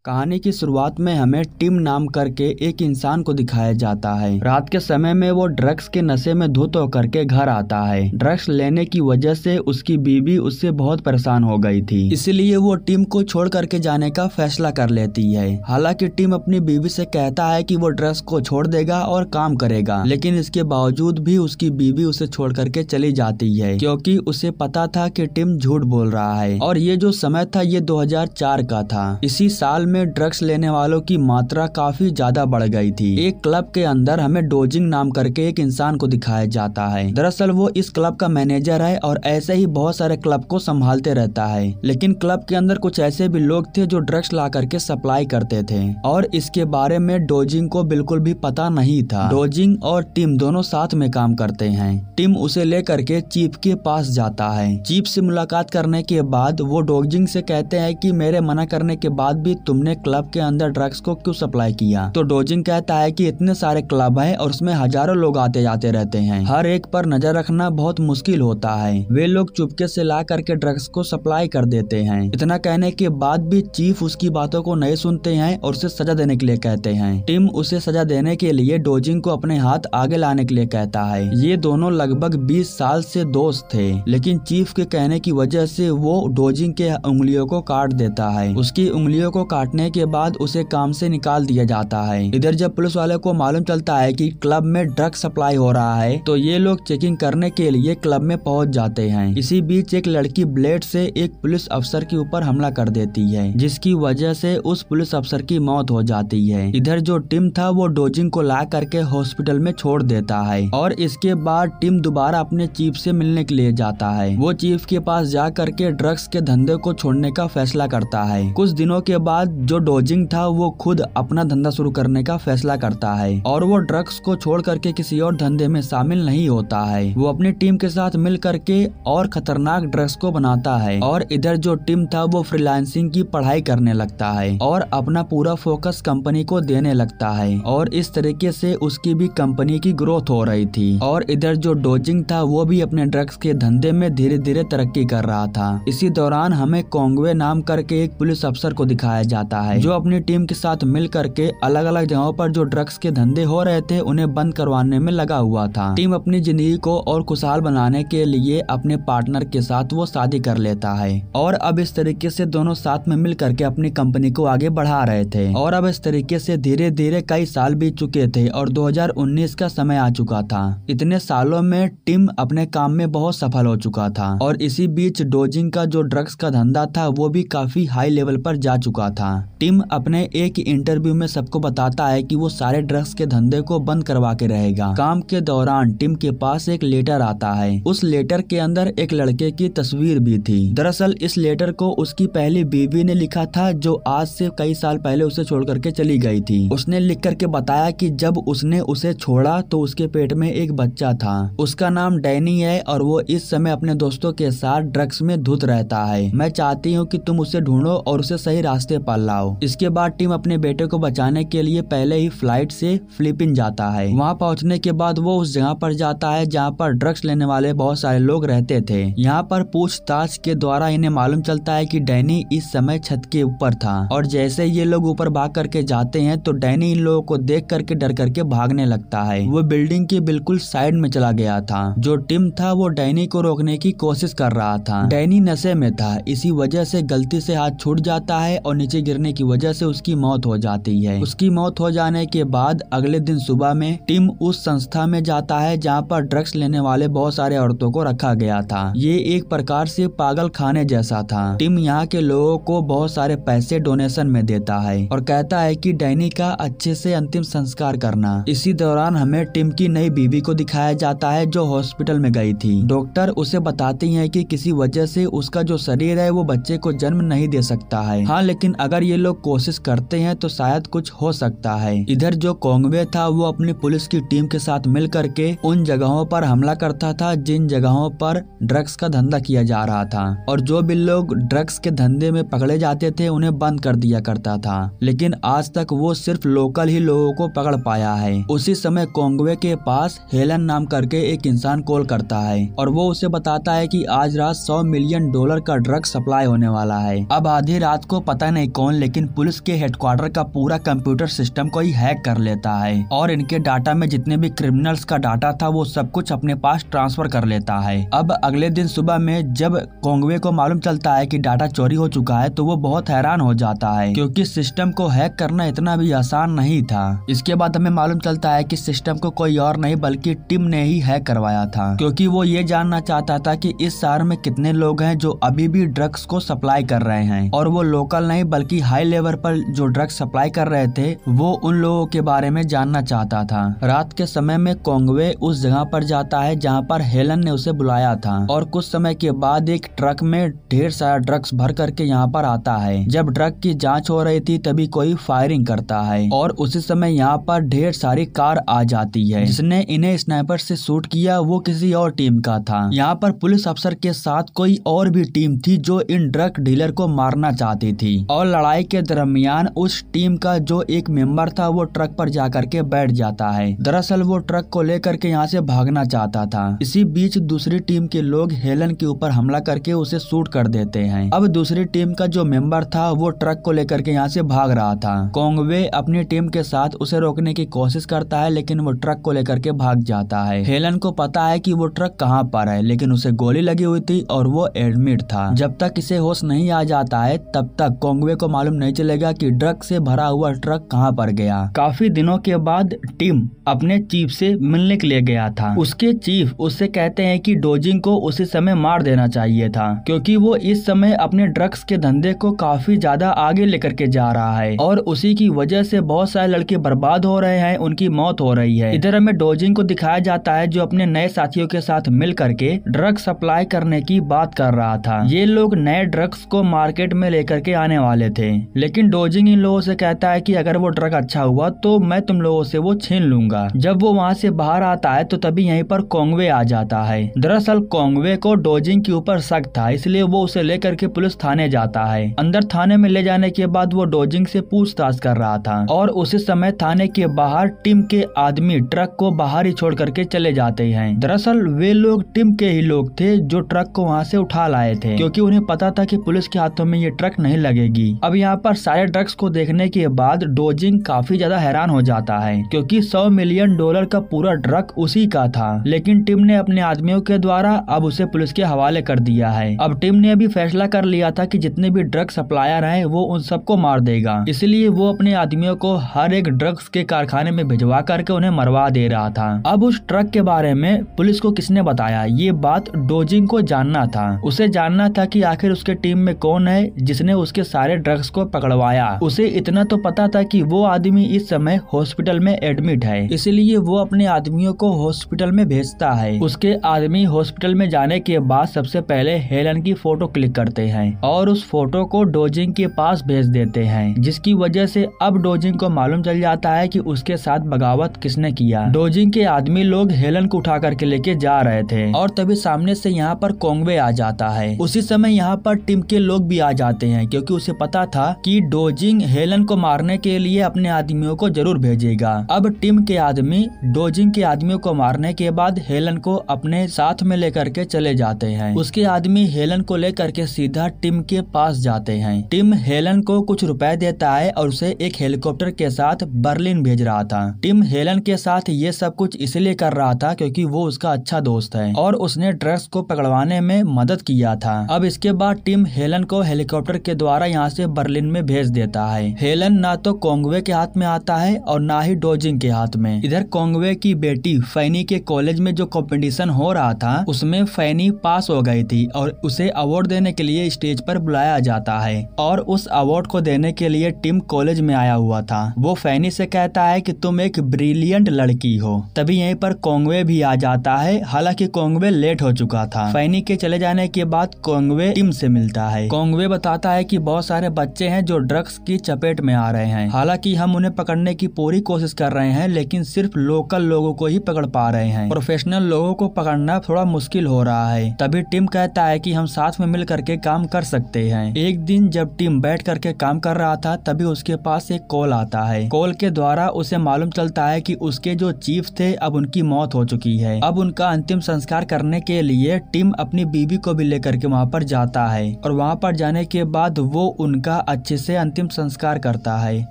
कहानी की शुरुआत में हमें टिम नाम करके एक इंसान को दिखाया जाता है। रात के समय में वो ड्रग्स के नशे में धुत होकर के घर आता है। ड्रग्स लेने की वजह से उसकी बीवी उससे बहुत परेशान हो गई थी, इसलिए वो टिम को छोड़ करके जाने का फैसला कर लेती है। हालांकि टिम अपनी बीवी से कहता है कि वो ड्रग्स को छोड़ देगा और काम करेगा, लेकिन इसके बावजूद भी उसकी बीवी उसे छोड़ करके चली जाती है, क्योंकि उसे पता था कि टिम झूठ बोल रहा है। और ये जो समय था ये 2004 का था। इसी साल में ड्रग्स लेने वालों की मात्रा काफी ज्यादा बढ़ गई थी। एक क्लब के अंदर हमें डोजिंग नाम करके एक इंसान को दिखाया जाता है। दरअसल वो इस क्लब का मैनेजर है और ऐसे ही बहुत सारे क्लब को संभालते रहता है। लेकिन क्लब के अंदर कुछ ऐसे भी लोग थे जो ड्रग्स ला करके सप्लाई करते थे और इसके बारे में डोजिंग को बिल्कुल भी पता नहीं था। डोजिंग और टिम दोनों साथ में काम करते हैं। टिम उसे लेकर के चीफ के पास जाता है। चीफ से मुलाकात करने के बाद वो डोजिंग से कहते हैं कि मेरे मना करने के बाद भी तुमने क्लब के अंदर ड्रग्स को क्यों सप्लाई किया। तो डोजिंग कहता है कि इतने सारे क्लब हैं और उसमें हजारों लोग आते जाते रहते हैं, हर एक पर नजर रखना बहुत मुश्किल होता है। वे लोग चुपके से ला करके ड्रग्स को सप्लाई कर देते हैं। इतना कहने के बाद भी चीफ उसकी बातों को नहीं सुनते हैं और उसे सजा देने के लिए कहते हैं। टिम उसे सजा देने के लिए डोजिंग को अपने हाथ आगे लाने के लिए कहता है। ये दोनों लगभग 20 साल से दोस्त थे, लेकिन चीफ के कहने की वजह से वो डोजिंग के उंगलियों को काट देता है। उसकी उंगलियों को काटने के बाद उसे काम से निकाल दिया जाता है। इधर जब पुलिस वाले को मालूम चलता है कि क्लब में ड्रग्स सप्लाई हो रहा है, तो ये लोग चेकिंग करने के लिए क्लब में पहुंच जाते हैं। इसी बीच एक लड़की ब्लेड से एक पुलिस अफसर के ऊपर हमला कर देती है, जिसकी वजह से उस पुलिस अफसर की मौत हो जाती है। इधर जो टिम था वो डोजिंग को ला करके हॉस्पिटल में छोड़ देता है और इसके बाद टिम दोबारा अपने चीफ से मिलने के लिए जाता है। वो चीफ के पास जा करके ड्रग्स के धंधे को छोड़ने का फैसला करता है। कुछ दिनों के बाद जो डोजिंग था वो खुद अपना धंधा शुरू करने का फैसला करता है और वो ड्रग्स को छोड़ करके किसी और धंधे में शामिल नहीं होता है। वो अपनी टीम के साथ मिल करके और खतरनाक ड्रग्स को बनाता है और इधर जो टिम था वो फ्रीलांसिंग की पढ़ाई करने लगता है और अपना पूरा फोकस कंपनी को देने लगता है और इस तरीके से उसकी भी कंपनी की ग्रोथ हो रही थी। और इधर जो डोजिंग था वो भी अपने ड्रग्स के धंधे में धीरे धीरे तरक्की कर रहा था। इसी दौरान हमें कोंगवे नाम करके एक पुलिस अफसर को दिखाया जाता है, जो अपनी टीम के साथ मिल करके अलग अलग जगहों पर जो ड्रग्स के धंधे हो रहे थे उन्हें बंद करवाने में लगा हुआ था। टीम अपनी जिंदगी को और खुशहाल बनाने के लिए अपने पार्टनर के साथ वो शादी कर लेता है और अब इस तरीके से दोनों साथ में मिल करके अपनी कंपनी को आगे बढ़ा रहे थे। और अब इस तरीके से धीरे धीरे कई साल बीत चुके थे और 2019 का समय आ चुका था। इतने सालों में टिम अपने काम में बहुत सफल हो चुका था और इसी बीच डोजिंग का जो ड्रग्स का धंधा था वो भी काफी हाई लेवल पर जा चुका था। टिम अपने एक इंटरव्यू में सबको बताता है कि वो सारे ड्रग्स के धंधे को बंद करवा के रहेगा। काम के दौरान टिम के पास एक लेटर आता है। उस लेटर के अंदर एक लड़के की तस्वीर भी थी। दरअसल इस लेटर को उसकी पहली बीवी ने लिखा था, जो आज से कई साल पहले उसे छोड़ करके चली गई थी। उसने लिख करके बताया कि जब उसने उसे छोड़ा तो उसके पेट में एक बच्चा था। उसका नाम डैनी है और वो इस समय अपने दोस्तों के साथ ड्रग्स में धुत रहता है। मैं चाहती हूँ कि तुम उसे ढूंढो और उसे सही रास्ते पर लाओ। इसके बाद टिम अपने बेटे को बचाने के लिए पहले ही फ्लाइट से फिलीपीन जाता है। वहाँ पहुँचने के बाद वो उस जगह पर जाता है जहाँ पर ड्रग्स लेने वाले बहुत सारे लोग रहते थे। यहाँ पर पूछताछ के द्वारा इन्हें मालूम चलता है कि डैनी इस समय छत के ऊपर था और जैसे ये लोग ऊपर भाग करके जाते हैं तो डैनी इन लोगों को देख करके डर करके भागने लगता है। वो बिल्डिंग के बिल्कुल साइड में चला गया था। जो टिम था वो डैनी को रोकने की कोशिश कर रहा था। डैनी नशे में था, इसी वजह से गलती से हाथ छूट जाता है और नीचे गिरने की वजह से उसकी मौत हो जाती है। उसकी मौत हो जाने के बाद अगले दिन सुबह में टिम उस संस्था में जाता है जहाँ पर ड्रग्स लेने वाले बहुत सारे औरतों को रखा गया था। ये एक प्रकार से पागल खाने जैसा था। टिम यहाँ के लोगों को बहुत सारे पैसे डोनेशन में देता है और कहता है कि डैनी का अच्छे से अंतिम संस्कार करना। इसी दौरान हमें टिम की नई बीवी को दिखाया जाता है जो हॉस्पिटल में गई थी। डॉक्टर उसे बताती है कि किसी वजह से उसका जो शरीर है वो बच्चे को जन्म नहीं दे सकता है। हाँ, लेकिन अगर ये लोग कोशिश करते हैं तो शायद कुछ हो सकता है। इधर जो कोंगवे था वो अपनी पुलिस की टीम के साथ मिल करके उन जगहों पर हमला करता था जिन जगहों पर ड्रग्स का धंधा किया जा रहा था और जो भी लोग ड्रग्स के धंधे में पकड़े जाते थे उन्हें बंद कर दिया करता था। लेकिन आज तक वो सिर्फ लोकल ही लोगों को पकड़ पाया है। उसी समय कोंगवे के पास हेलन नाम करके एक इंसान कॉल करता है और वो उसे बताता है कि आज रात $100 मिलियन का ड्रग्स सप्लाई होने वाला है। अब आधी रात को पता नहीं कौन लेकिन पुलिस के हेडक्वार्टर का पूरा कंप्यूटर सिस्टम को ही हैक कर लेता है और इनके डाटा में जितने भी क्रिमिनल्स का डाटा था वो सब कुछ अपने पास ट्रांसफर कर लेता है। अब अगले दिन सुबह में जब कोंगवे को मालूम चलता है कि डाटा चोरी हो चुका है तो वो बहुत हैरान हो जाता है, क्योंकि सिस्टम को हैक करना इतना भी आसान नहीं था। इसके बाद हमें मालूम चलता है कि सिस्टम को कोई और नहीं बल्कि टिम ने ही हैक करवाया था, क्योंकि वो ये जानना चाहता था कि इस शहर में कितने लोग हैं जो अभी भी ड्रग्स को सप्लाई कर रहे हैं, और वो लोकल नहीं बल्कि हाई लेवल पर जो ड्रग्स सप्लाई कर रहे थे वो उन लोगों के बारे में जानना चाहता था। रात के समय में कोंगवे उस जगह पर जाता है जहाँ पर हेलन ने उसे बुलाया था, और कुछ समय के बाद एक ट्रक में ढेर सारा ड्रग्स भर करके यहाँ पर आता है। जब ड्रग की जांच हो रही थी तभी कोई फायरिंग करता है और उसी समय यहाँ पर ढेर सारी कार आ जाती है। जिसने इन्हें स्नाइपर से शूट किया वो किसी और टीम का था। यहाँ पर पुलिस अफसर के साथ कोई और भी टीम थी जो इन ड्रग डीलर को मारना चाहती थी, और लड़ाई के दरमियान उस टीम का जो एक मेंबर था वो ट्रक पर जाकर के बैठ जाता है। दरअसल वो ट्रक को लेकर के यहाँ से भागना चाहता था। इसी बीच दूसरी टीम के लोग हेलन के ऊपर हमला करके उसे शूट कर देते हैं। अब दूसरी टीम का जो मेंबर था वो ट्रक को लेकर के यहाँ से भाग रहा था। कोंगवे अपनी टीम के साथ उसे रोकने की कोशिश करता है लेकिन वो ट्रक को लेकर के भाग जाता है। हेलन को पता है कि वो ट्रक कहाँ पर है, लेकिन उसे गोली लगी हुई थी और वो एडमिट था। जब तक इसे होश नहीं आ जाता है तब तक कोंगवे को मालूम नहीं चलेगा कि ड्रग से भरा हुआ ट्रक कहाँ पर गया। काफी दिनों के बाद टिम अपने चीफ से मिलने के लिए गया था। उसके चीफ उससे कहते हैं कि डोजिंग को उसी समय मार देना चाहिए था, क्योंकि वो इस समय अपने ड्रग्स के धंधे को काफी ज्यादा आगे लेकर के जा रहा है और उसी की वजह से बहुत सारे लड़के बर्बाद हो रहे हैं, उनकी मौत हो रही है। इधर हमें डोजिंग को दिखाया जाता है जो अपने नए साथियों के साथ मिल करके ड्रग सप्लाई करने की बात कर रहा था। ये लोग नए ड्रग्स को मार्केट में लेकर के आने वाले थे, लेकिन डोजिंग इन लोगों से कहता है कि अगर वो ड्रग अच्छा हुआ तो मैं तुम लोगों से वो छीन लूंगा। जब वो वहाँ से बाहर आता है तो तभी यहीं पर कोंगवे आ जाता है। दरअसल कोंगवे को डोजिंग के ऊपर शक था, इसलिए वो उसे लेकर के पुलिस थाने जाता है। अंदर थाने में ले जाने के बाद वो डोजिंग से पूछताछ कर रहा था और उसी समय थाने के बाहर टिम के आदमी ट्रक को बाहर ही छोड़ करके चले जाते हैं। दरअसल वे लोग टिम के ही लोग थे जो ट्रक को वहाँ से उठा लाए थे, क्योंकि उन्हें पता था कि पुलिस के हाथों में ये ट्रक नहीं लगेगी। अब यहाँ पर सारे ड्रग्स को देखने के बाद डोजिंग काफी ज्यादा हैरान हो जाता है, क्योंकि $100 मिलियन का पूरा ड्रग उसी का था, लेकिन टिम ने अपने आदमियों के द्वारा अब उसे पुलिस के हवाले कर दिया है। अब टिम ने अभी फैसला कर लिया था कि जितने भी ड्रग सप्लायर हैं वो उन सबको मार देगा, इसलिए वो अपने आदमियों को हर एक ड्रग्स के कारखाने में भिजवा करके उन्हें मरवा दे रहा था। अब उस ट्रक के बारे में पुलिस को किसने बताया, ये बात डोजिंग को जानना था। उसे जानना था कि आखिर उसके टीम में कौन है जिसने उसके सारे ड्रग्स को पकड़वाया। उसे इतना तो पता था कि वो आदमी इस समय हॉस्पिटल में एडमिट है, इसलिए वो अपने आदमियों को हॉस्पिटल में भेजता है। उसके आदमी हॉस्पिटल में जाने के बाद सबसे पहले हेलन की फोटो क्लिक करते हैं और उस फोटो को डोजिंग के पास भेज देते हैं, जिसकी वजह से अब डोजिंग को मालूम चल जाता है कि उसके साथ बगावत किसने किया। डोजिंग के आदमी लोग हेलन को उठा करके लेके जा रहे थे और तभी सामने से यहाँ पर कोंगवे आ जाता है। उसी समय यहाँ पर टिम के लोग भी आ जाते हैं, क्योंकि उसे पता था कि डोजिंग हेलन को मारने के लिए अपने आदमियों को जरूर भेजेगा। अब टिम के आदमी डोजिंग के आदमियों को मारने के बाद हेलन को अपने साथ में लेकर के चले जाते हैं। उसके आदमी हेलन को लेकर के सीधा टिम के पास जाते हैं। टिम हेलन को कुछ रुपए देता है और उसे एक हेलीकॉप्टर के साथ बर्लिन भेज रहा था। टिम हेलन के साथ ये सब कुछ इसलिए कर रहा था क्योंकि वो उसका अच्छा दोस्त है और उसने ड्रग्स को पकड़वाने में मदद किया था। अब इसके बाद टिम हेलन को हेलीकॉप्टर के द्वारा यहाँ से बर्लिन में भेज देता है। हेलन ना तो कोंगवे के हाथ में आता है और ना ही डोजिंग के हाथ में। इधर कोंगवे की बेटी फैनी के कॉलेज में जो कंपटीशन हो रहा था उसमें फैनी पास हो गई थी और उसे अवार्ड देने के लिए स्टेज पर बुलाया जाता है और उस अवार्ड को देने के लिए टिम कॉलेज में आया हुआ था। वो फैनी से कहता है कि तुम एक ब्रिलियंट लड़की हो। तभी यहीं पर कोंगवे भी आ जाता है, हालांकि कोंगवे लेट हो चुका था। फैनी के चले जाने के बाद कोंगवे टिम से मिलता है। कोंगवे बताता है कि बहुत सारे बच्चे हैं जो ड्रग्स की चपेट में आ रहे हैं, हालांकि हम उन्हें पकड़ने की पूरी कोशिश कर रहे हैं लेकिन सिर्फ लोकल लोगों को ही पकड़ पा रहे हैं, प्रोफेशनल लोगों को पकड़ना थोड़ा मुश्किल हो रहा है। तभी टिम कहता है कि हम साथ में मिल करके काम कर सकते हैं। एक दिन जब टिम बैठ करके काम कर रहा था तभी उसके पास एक कॉल आता है। कॉल के द्वारा उसे मालूम चलता है कि उसके जो चीफ थे अब उनकी मौत हो चुकी है। अब उनका अंतिम संस्कार करने के लिए टिम अपनी बीवी को भी लेकर के वहाँ पर जाता है और वहाँ पर जाने के बाद वो उनका अच्छे से अंतिम संस्कार करता है।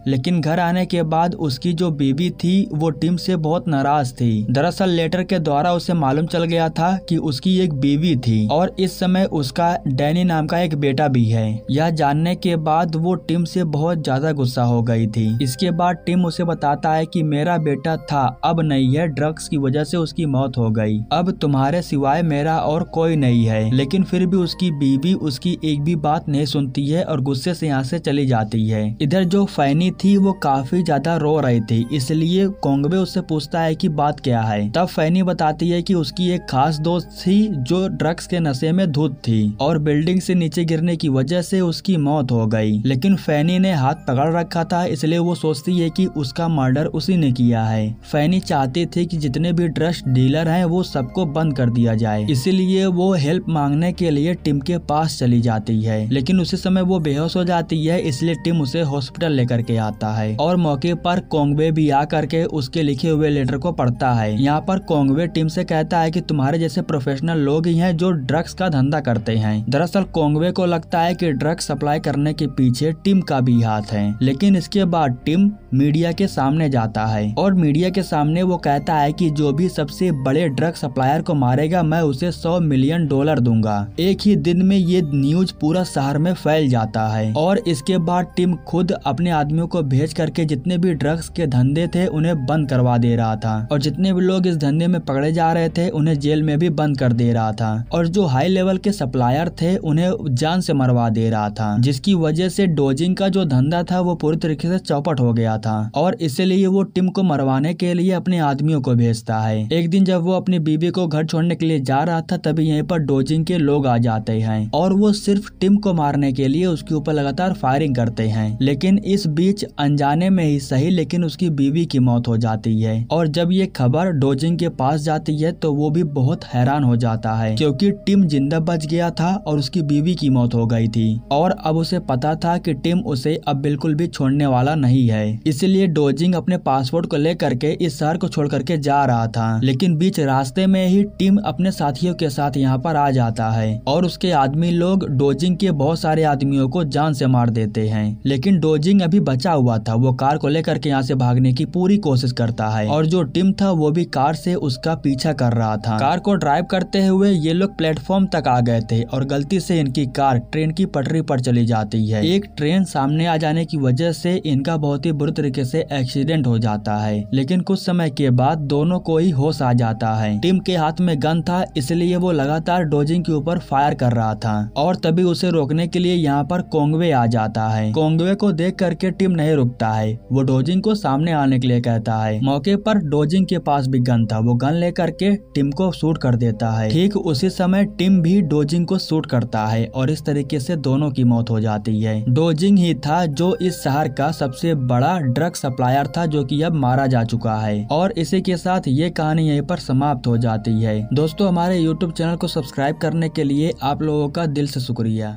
लेकिन घर आने के बाद उसकी जो बीवी थी वो टिम से बहुत नाराज थी। दरअसल लेटर के द्वारा उसे मालूम चल गया था कि उसकी एक बीवी थी और इस समय उसका डैनी नाम का एक बेटा भी है। यह जानने के बाद वो टिम से बहुत ज्यादा गुस्सा हो गई थी। इसके बाद टिम उसे बताता है कि मेरा बेटा था, अब नहीं है, ड्रग्स की वजह से उसकी मौत हो गई, अब तुम्हारे सिवाय मेरा और कोई नहीं है। लेकिन फिर भी उसकी बीवी उसकी एक भी बात नहीं सुनती है और गुस्से से यहाँ से चली जाती है। इधर जो फैनी थी वो काफी ज्यादा रो रही थी, इसलिए कोंगबे उससे पूछता है कि बात क्या है। तब फैनी बताती है कि उसकी एक खास दोस्त थी जो ड्रग्स के नशे में धुत थी और बिल्डिंग से नीचे गिरने की वजह से उसकी मौत हो गई। लेकिन फैनी ने हाथ पकड़ रखा था, इसलिए वो सोचती है कि उसका मर्डर उसी ने किया है। फैनी चाहती थी कि जितने भी ड्रग्स डीलर हैं वो सबको बंद कर दिया जाए, इसीलिए वो हेल्प मांगने के लिए टिम के पास चली जाती है। लेकिन उसी समय वो बेहोश हो जाती है, इसलिए टिम उसे हॉस्पिटल लेकर के आता है और मौके पर कोंगबे भी आ करके उसके लिखे हुए लेटर को पढ़ता है। यहाँ पर कोंगबे टिम से कहता है कि तुम्हारे जैसे प्रोफेशनल लोग ही हैं जो ड्रग्स का धंधा करते हैं। दरअसल कोंगबे को लगता है कि ड्रग्स सप्लाई करने के पीछे टिम का भी हाथ है। लेकिन इसके बाद टिम मीडिया के सामने जाता है और मीडिया के सामने वो कहता है कि जो भी सबसे बड़े ड्रग सप्लायर को मारेगा मैं उसे $100 मिलियन दूंगा। एक ही दिन में ये न्यूज पूरा शहर में फैल जाता है और इसके बाद टिम खुद अपने आदमियों को भेज करके जितने भी ड्रग्स के धंधे थे उन्हें बंद करवा दे रहा था और जितने भी लोग इस धंधे में पकड़े जा रहे थे उन्हें जेल में भी बंद कर दे रहा था और जो हाई लेवल के सप्लायर थे उन्हें जान से मरवा दे रहा था, जिसकी वजह से डोजिंग का जो धंधा था वो पूरी तरीके से चौपट हो गया था और इसीलिए वो टिम को मरवाने के लिए अपने आदमियों को भेजता है। एक दिन जब वो अपनी बीवी को घर छोड़ने के लिए जा रहा था तभी यहीं पर डोजिंग के लोग आ जाते हैं और वो सिर्फ टिम को मारने के लिए उसके ऊपर लगातार फायरिंग करते हैं। लेकिन इस बीच अनजाने में ही सही लेकिन उसकी बीवी की मौत हो जाती है और जब ये खबर डोजिंग के पास जाती है तो वो भी बहुत हैरान हो जाता है क्योंकि टिम जिंदा बच गया था और उसकी बीवी की मौत हो गई थी और अब उसे पता था कि टिम उसे अब बिल्कुल भी छोड़ने वाला नहीं है। इसलिए डोजिंग अपने पासपोर्ट को लेकर के इस शहर को छोड़ करके जा रहा था। लेकिन बीच रास्ते में ही टिम अपने साथियों के साथ यहाँ पर आ जाता है और उसके आदमी लोग डोजिंग के बहुत सारे आदमियों को जान से मार देते हैं। लेकिन डोजिंग अभी बचा हुआ था, वो कार को लेकर के यहाँ से भागने की पूरी कोशिश करता है और जो टिम था वो भी कार से उसका पीछा कर रहा था। कार को ड्राइव करते हुए ये लोग प्लेटफॉर्म तक आ गए थे और गलती से इनकी कार ट्रेन की पटरी पर चली जाती है। एक ट्रेन सामने आ जाने की वजह से इनका बहुत ही बुरी तरीके से एक्सीडेंट हो जाता है। लेकिन कुछ समय के बाद दोनों को ही होश आ जाता है। टिम के हाथ में गन था इसलिए वो लगातार डोजिंग के ऊपर फायर कर रहा था और तभी उसे रोकने के लिए यहाँ पर कोंगवे आ जाता है। कोंगवे को देख करके टिम नहीं रुकता है, वो डोजिंग को सामने आने के लिए कहता है। मौके पर डोजिंग के पास भी गन था, वो गन लेकर के टिम को शूट कर देता है। ठीक उसी समय टिम भी डोजिंग को शूट करता है और इस तरीके से दोनों की मौत हो जाती है। डोजिंग ही था जो इस शहर का सबसे बड़ा ड्रग सप्लायर था जो कि अब मारा जा चुका है और इसी के साथ ये कहानी यहीं पर समाप्त हो जाती है। दोस्तों हमारे YouTube चैनल को सब्सक्राइब करने के लिए आप लोगों का दिल से शुक्रिया।